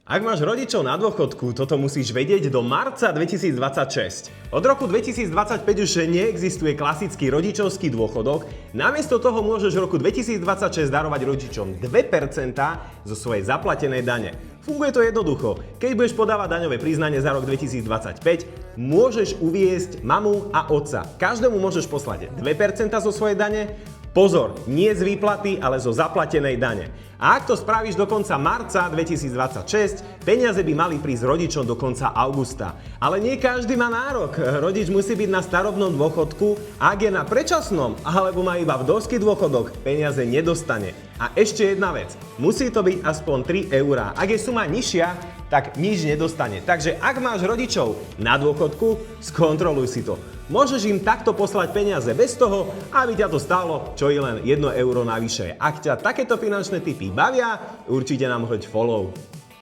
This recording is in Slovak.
Ak máš rodičov na dôchodku, toto musíš vedieť do marca 2026. Od roku 2025 už neexistuje klasický rodičovský dôchodok, namiesto toho môžeš v roku 2026 darovať rodičom 2% zo svojej zaplatenej dane. Funguje to jednoducho. Keď budeš podávať daňové priznanie za rok 2025, môžeš uviesť mamu a otca. Každému môžeš poslať 2% zo svojej dane. Pozor, nie z výplaty, ale zo zaplatenej dane. A ak to spravíš do konca marca 2026, peniaze by mali prísť rodičom do konca augusta. Ale nie každý má nárok. Rodič musí byť na starobnom dôchodku, a ak je na predčasnom alebo má iba vdovský dôchodok, peniaze nedostane. A ešte jedna vec, musí to byť aspoň 3 eurá. Ak je suma nižšia, tak nič nedostane. Takže ak máš rodičov na dôchodku, skontroluj si to. Môžeš im takto poslať peniaze bez toho, aby ťa to stálo čo i len 1 euro navyše. Ak ťa takéto finančné tipy bavia, určite nám hoď follow.